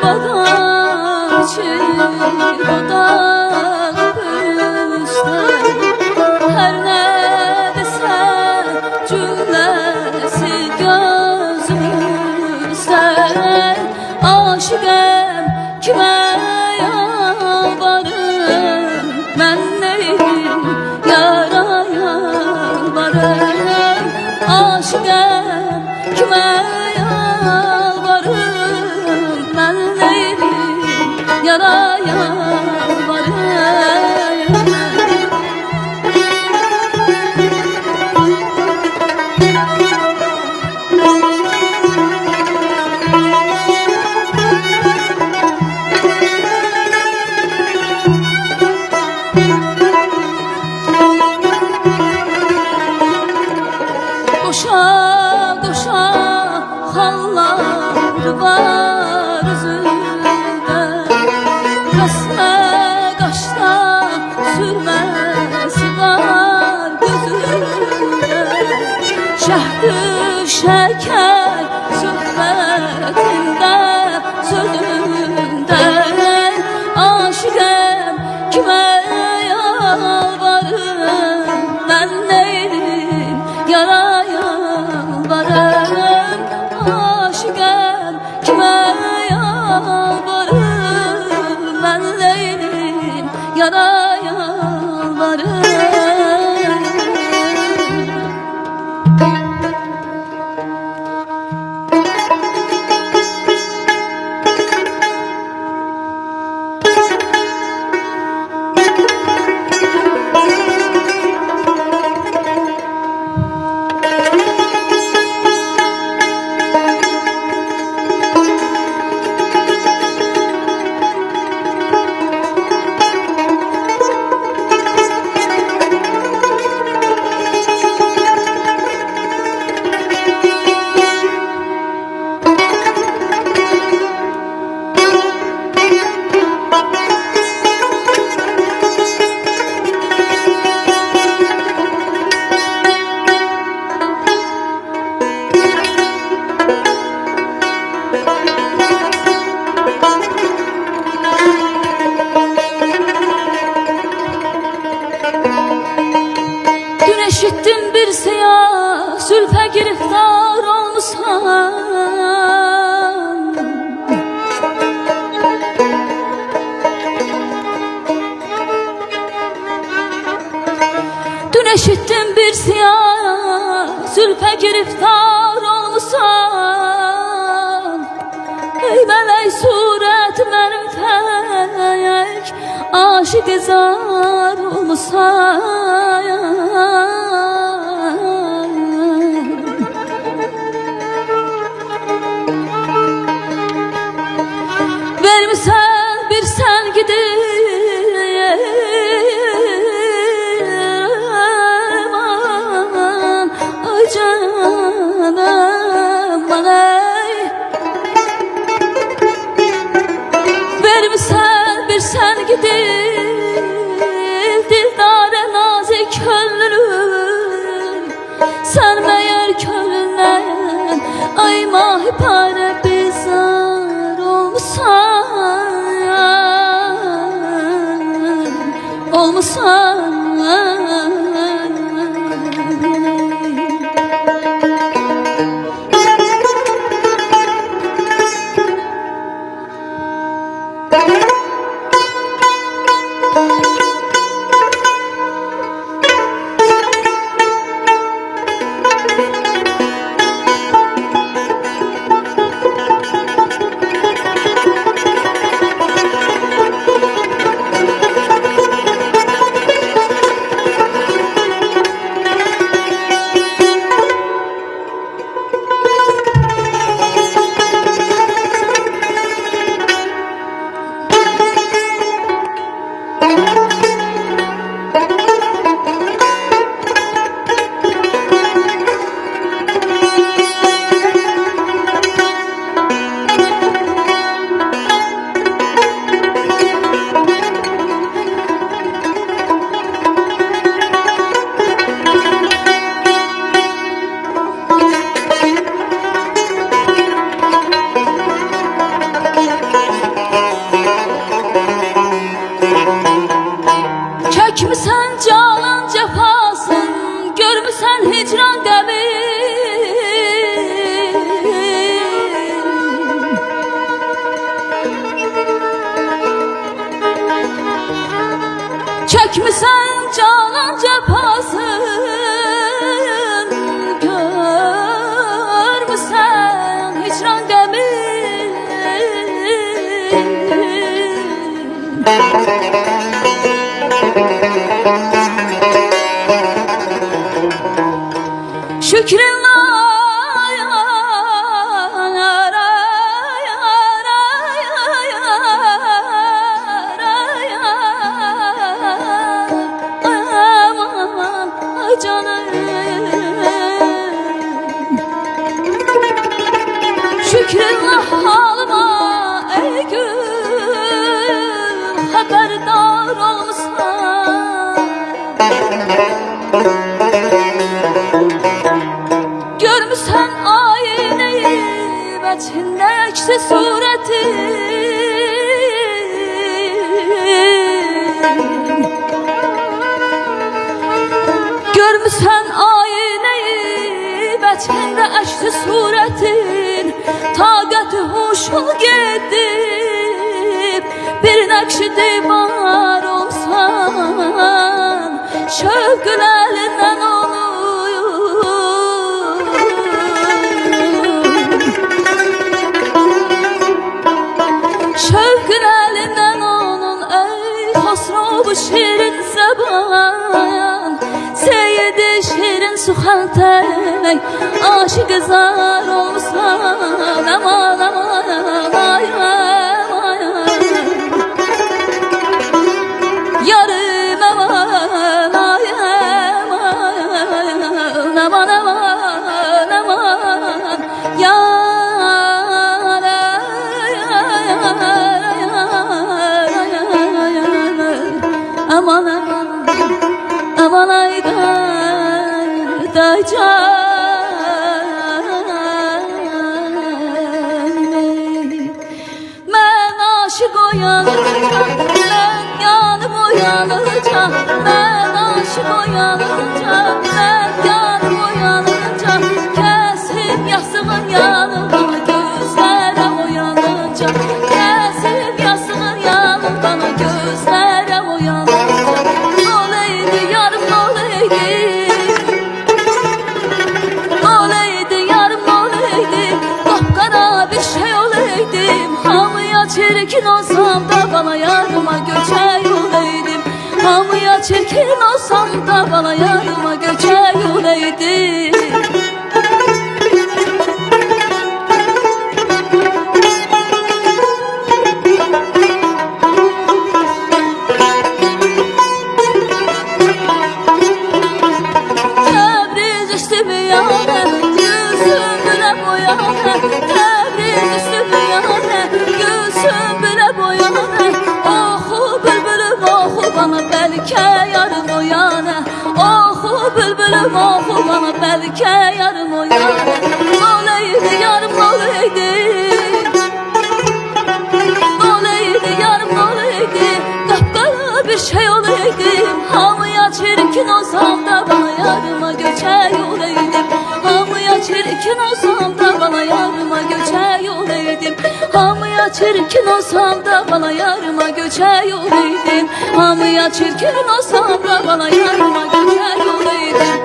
badam için dudağım üstten her ne desen cümlesi gözümüzden aşıkım kime yalvarım ben neyim yara yalvarım aşıkım kime yara yalvarım. Koşa koşa hallar var üzümde Kasma kaşta sürmesi var gözümde Şeh düşerken sohbetinde sözünde aşıkım kime yalvarım ben neydim yara yalvarım aşıkım kime yalvarım ben neydim yara yalvarım. Eşittim bir siyah zülfe giriftar olmuşsan Dün eşittim bir siyah zülfe giriftar olmuşsan Ey mələk surət mənim fələk aşık zar olmuşsan Vermişsen bir sen gidip aman ay canım bana Vermişsen bir sen gidip dildare nazik könlüm Sen meğer könlünden ay mahi pare bizar olmuşsan Olmuşsan çekmişsen canan cefasın, görmüşsen hicran qəmin. Şükrinle şükrinle halıma ey gül, haberdar olmuşsan. Görmüşsen ayneyi vəçhində əksi surəti, görmüşsen ayneyi vəçhində əksi surətin, taqəti huşun gedib bir nəqşi divar olsan, şövqün əlindən olur. Şövqün əlindən onun ey Xosrovu şirin zəban, Seyyidi şirin suxantək, aşık zar olsan. Aman aman ay ay yarım aman ay aman aman aman yar aman aman ay da aşık uyanınca, ben yanım uyanınca, ben aşık uyanınca, ben yanım uyanınca, kesip yastığın yanıma gözlere uyanınca, kesip yastığın yanıma gözlere uyanınca, olaydı yarım olaydı, olaydı yarım olaydı, kapkara bir şey olaydı, hamıya çirkin olsam da bana yarıma göçe yolaydım. Hamıya çirkin olsam da bana yarıma göçe yolaydım. Təbriz üstümü yanə, yüzüm bile boyanə, Təbriz üstümü yanə, yüzüm bile boyanə, oxu bülbülüm oxu bana bəlkə yarım oyanə, oxu bülbülüm oxu bana bəlkə yarım oyanə, olaydı yarım olaydı, olaydı yarım olaydı, qapqara bir şey olaydı, hamıya çirkin olsam da bana yarıma göçe yolaydım, hamıya çirkin olsam da bana yarıma göçe yolaydım, hamıya çirkin olsam da bana yarıma göçe yolaydım, hamıya çirkin olsam da bana yarıma göçe yolaydım.